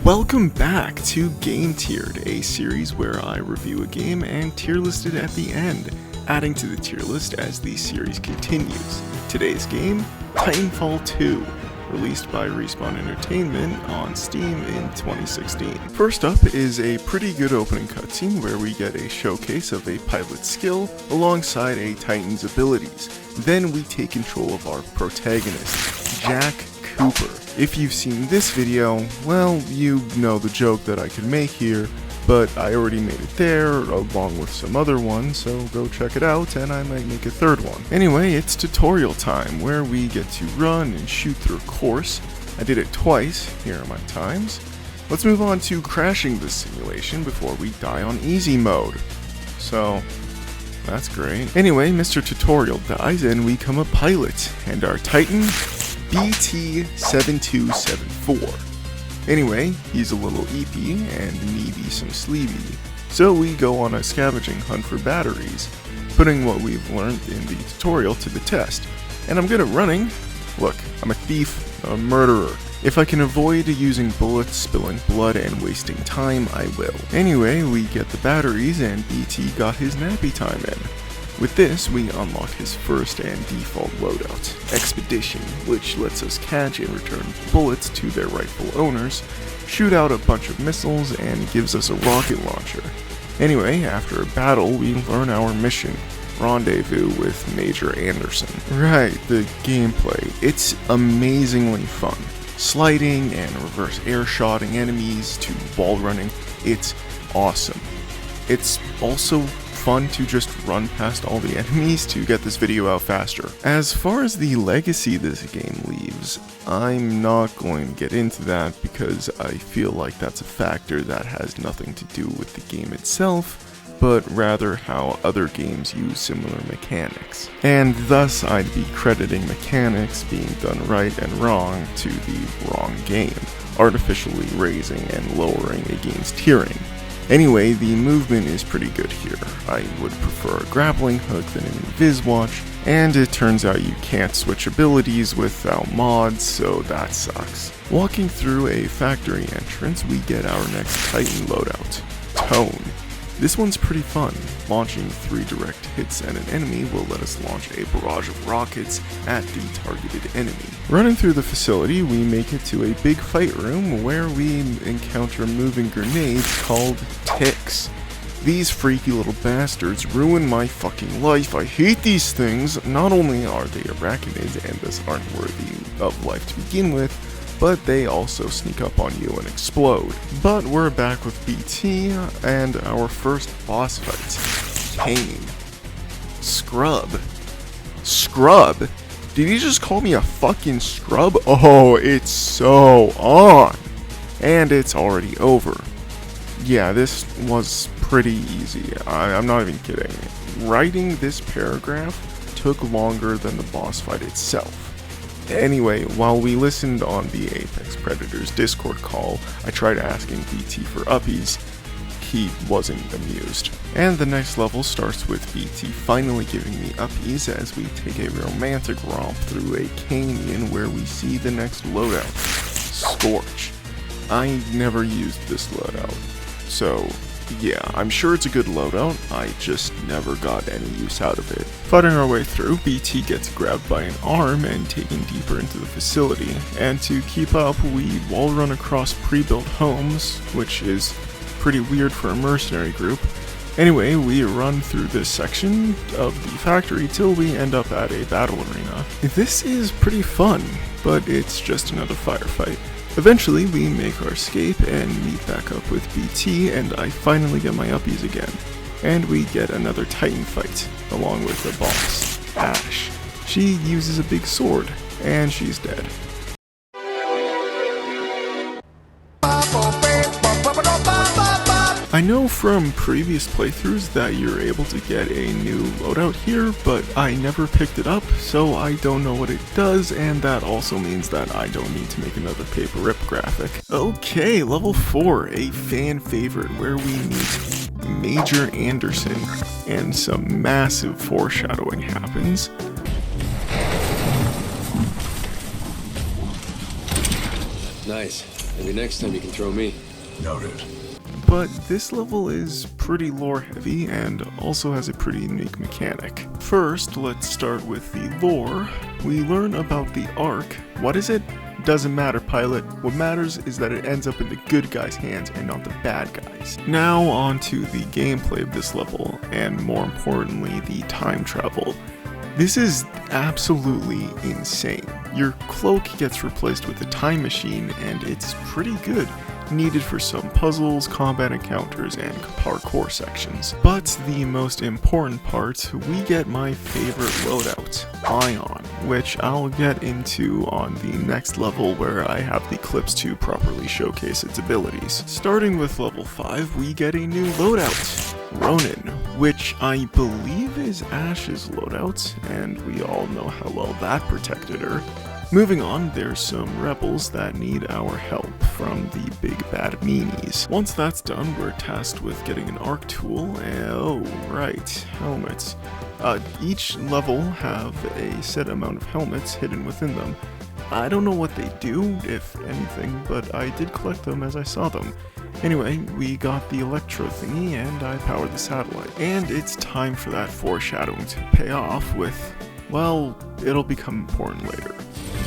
Welcome back to Game Tiered, a series where I review a game and tier list it at the end, adding to the tier list as the series continues. Today's game, Titanfall 2, released by Respawn Entertainment on Steam in 2016. First up is a pretty good opening cutscene where we get a showcase of a pilot's skill alongside a Titan's abilities. Then we take control of our protagonist, Jack Cooper. If you've seen this video, well, you know the joke that I could make here, but I already made it there, along with some other ones, so go check it out, and I might make a third one. Anyway, it's tutorial time, where we get to run and shoot through a course. I did it twice, here are my times. Let's move on to crashing this simulation before we die on easy mode. So, that's great. Anyway, Mr. Tutorial dies, and we become a pilot, and our Titan, BT-7274. Anyway, he's a little eepy and maybe some sleepy, so we go on a scavenging hunt for batteries, putting what we've learned in the tutorial to the test. And I'm good at running. Look, I'm a thief, a murderer. If I can avoid using bullets, spilling blood, and wasting time, I will. Anyway, we get the batteries and BT got his nappy time in. With this, we unlock his first and default loadout, Expedition, which lets us catch and return bullets to their rightful owners, shoot out a bunch of missiles, and gives us a rocket launcher. Anyway, after a battle, we learn our mission, Rendezvous with Major Anderson. Right, the gameplay. It's amazingly fun. Sliding and reverse air-shotting enemies to wall running, it's awesome. It's also fun to just run past all the enemies to get this video out faster. As far as the legacy this game leaves, I'm not going to get into that because I feel like that's a factor that has nothing to do with the game itself, but rather how other games use similar mechanics. And thus I'd be crediting mechanics being done right and wrong to the wrong game, artificially raising and lowering a game's tiering. Anyway, the movement is pretty good here. I would prefer a grappling hook than an invis watch, and it turns out you can't switch abilities without mods, so that sucks. Walking through a factory entrance, we get our next Titan loadout, Tone. This one's pretty fun. Launching 3 direct hits at an enemy will let us launch a barrage of rockets at the targeted enemy. Running through the facility, we make it to a big fight room where we encounter moving grenades called ticks. These freaky little bastards ruin my fucking life. I hate these things. Not only are they arachnids and thus aren't worthy of life to begin with, but they also sneak up on you and explode. But we're back with BT and our first boss fight, Kane. Scrub? Did he just call me a fucking scrub? Oh, it's so on. And it's already over. Yeah, this was pretty easy. I'm not even kidding. Writing this paragraph took longer than the boss fight itself. Anyway, while we listened on the Apex Predators Discord call, I tried asking BT for uppies. He wasn't amused. And the next level starts with BT finally giving me uppies as we take a romantic romp through a canyon where we see the next loadout, Scorch. I never used this loadout, so yeah, I'm sure it's a good loadout, I just never got any use out of it. Fighting our way through, BT gets grabbed by an arm and taken deeper into the facility, and to keep up, we wall run across pre-built homes, which is pretty weird for a mercenary group. Anyway, we run through this section of the factory till we end up at a battle arena. This is pretty fun, but it's just another firefight. Eventually, we make our escape and meet back up with BT, and I finally get my uppies again. And we get another Titan fight, along with the boss, Ash. She uses a big sword, and she's dead. I know from previous playthroughs that you're able to get a new loadout here, but I never picked it up, so I don't know what it does, and that also means that I don't need to make another paper rip graphic. Okay, level 4, a fan favorite where we meet Major Anderson, and some massive foreshadowing happens. Nice. Maybe next time you can throw me. Noted. But this level is pretty lore heavy and also has a pretty unique mechanic. First, let's start with the lore. We learn about the Ark. What is it? Doesn't matter, pilot. What matters is that it ends up in the good guys' hands and not the bad guys. Now on to the gameplay of this level, and more importantly, the time travel. This is absolutely insane. Your cloak gets replaced with a time machine, and it's pretty good. Needed for some puzzles, combat encounters, and parkour sections. But the most important part, we get my favorite loadout, Ion, which I'll get into on the next level where I have the clips to properly showcase its abilities. Starting with level 5, we get a new loadout, Ronin, which I believe is Ash's loadout, and we all know how well that protected her. Moving on, there's some rebels that need our help from the big bad meanies. Once that's done, we're tasked with getting an arc tool, oh right, helmets. Each level have a set amount of helmets hidden within them. I don't know what they do, if anything, but I did collect them as I saw them. Anyway, we got the electro thingy and I powered the satellite. And it's time for that foreshadowing to pay off with, well, it'll become important later.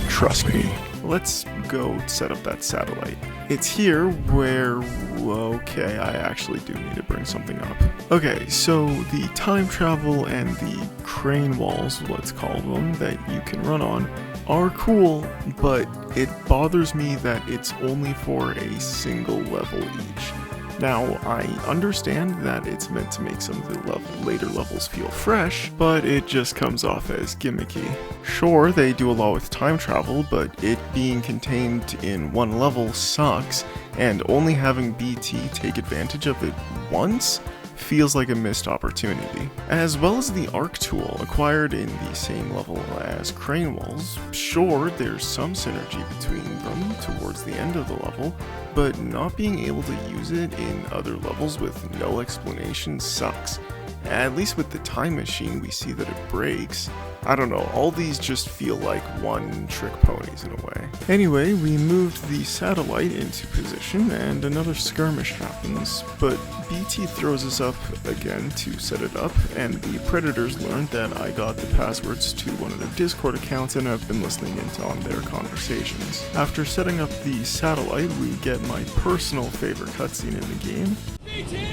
Trust me. Let's go set up that satellite. It's here where, okay, I actually do need to bring something up. Okay, so the time travel and the crane walls, let's call them, that you can run on, are cool, but it bothers me that it's only for a single level each. Now, I understand that it's meant to make some of the later levels feel fresh, but it just comes off as gimmicky. Sure, they do a lot with time travel, but it being contained in one level sucks, and only having BT take advantage of it once feels like a missed opportunity. As well as the arc tool acquired in the same level as crane walls, sure, there's some synergy between them towards the end of the level, but not being able to use it in other levels with no explanation sucks. At least with the time machine, we see that it breaks. I don't know, all these just feel like one-trick ponies in a way. Anyway, we moved the satellite into position and another skirmish happens, but BT throws us up again to set it up, and the Predators learned that I got the passwords to one of their Discord accounts and have been listening in on their conversations. After setting up the satellite, we get my personal favorite cutscene in the game. BT!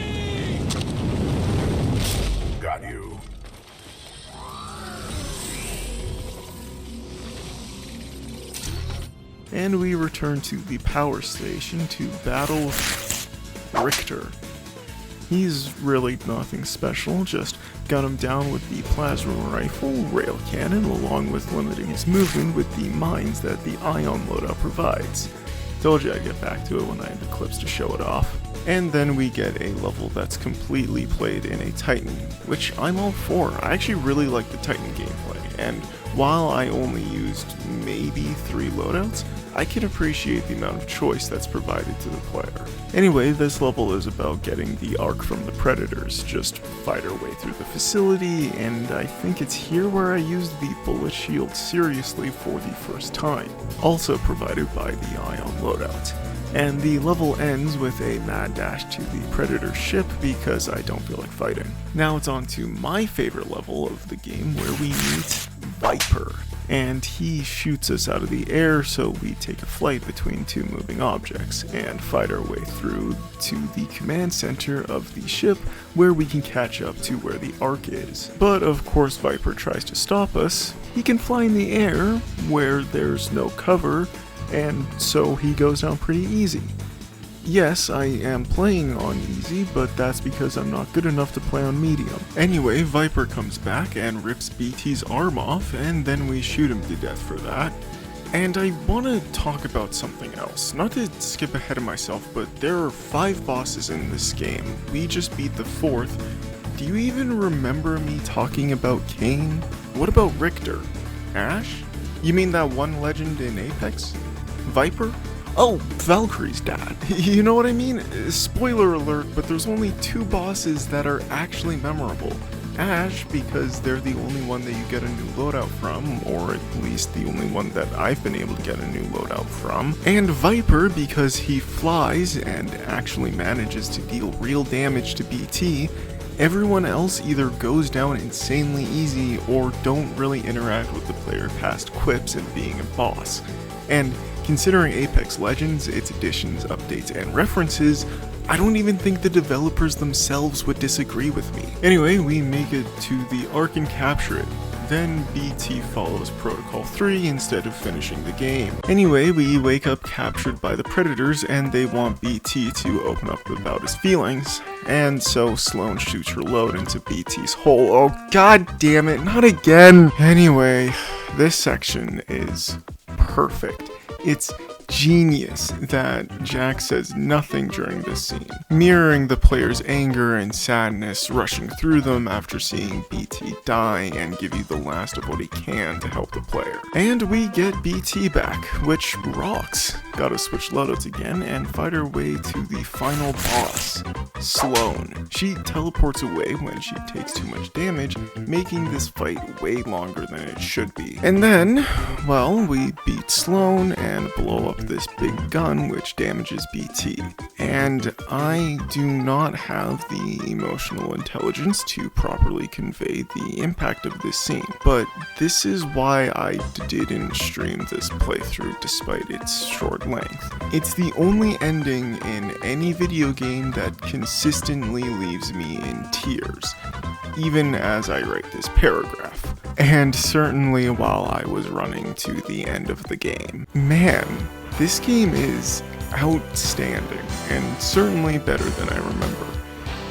Got you. And we return to the power station to battle Richter. He's really nothing special, just gun him down with the plasma rifle, rail cannon, along with limiting his movement with the mines that the Ion loadout provides. Told you I'd get back to it when I had the clips to show it off. And then we get a level that's completely played in a Titan, which I'm all for. I actually really like the Titan gameplay, and while I only used maybe 3 loadouts, I can appreciate the amount of choice that's provided to the player. Anyway, this level is about getting the Ark from the Predators, just fight our way through the facility, and I think it's here where I used the bullet shield seriously for the first time, also provided by the Ion loadout. And the level ends with a mad dash to the Predator ship because I don't feel like fighting. Now it's on to my favorite level of the game where we meet Viper. And he shoots us out of the air, so we take a flight between 2 moving objects and fight our way through to the command center of the ship where we can catch up to where the Ark is. But of course Viper tries to stop us. He can fly in the air where there's no cover, and so he goes down pretty easy. Yes, I am playing on easy, but that's because I'm not good enough to play on medium. Anyway, Viper comes back and rips BT's arm off, and then we shoot him to death for that. And I want to talk about something else. Not to skip ahead of myself, but there are 5 bosses in this game. We just beat the 4th. Do you even remember me talking about Kane? What about Richter? Ash? You mean that one legend in Apex? Viper? Oh, Valkyrie's dad. You know what I mean? Spoiler alert, but there's only 2 bosses that are actually memorable. Ash because they're the only one that you get a new loadout from, or at least the only one that I've been able to get a new loadout from, and Viper because he flies and actually manages to deal real damage to BT. Everyone else either goes down insanely easy or don't really interact with the player past quips and being a boss. And considering Apex Legends, its additions, updates, and references, I don't even think the developers themselves would disagree with me. Anyway, we make it to the Ark and capture it. Then BT follows Protocol 3 instead of finishing the game. Anyway, we wake up captured by the Predators and they want BT to open up about his feelings. And so Sloan shoots her load into BT's hole. Oh god damn it, not again! Anyway, this section is perfect. It's genius that Jack says nothing during this scene, mirroring the player's anger and sadness rushing through them after seeing BT die and give you the last of what he can to help the player. And we get BT back, which rocks. Gotta switch loadouts again and fight our way to the final boss, Sloan. She teleports away when she takes too much damage, making this fight way longer than it should be. And then, well, we beat Sloan and blow up this big gun which damages BT. And I do not have the emotional intelligence to properly convey the impact of this scene, but this is why I didn't stream this playthrough despite its short length. It's the only ending in any video game that consistently leaves me in tears, even as I write this paragraph, and certainly while I was running to the end of the game. Man, this game is outstanding, and certainly better than I remember.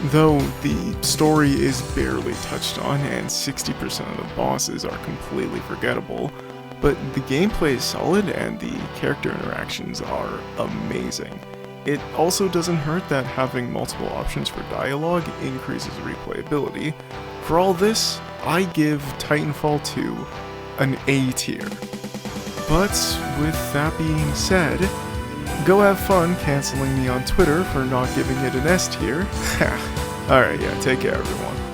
Though the story is barely touched on and 60% of the bosses are completely forgettable, but the gameplay is solid and the character interactions are amazing. It also doesn't hurt that having multiple options for dialogue increases replayability. For all this, I give Titanfall 2 an A tier. But with that being said, go have fun canceling me on Twitter for not giving it an S tier. Alright, yeah, take care everyone.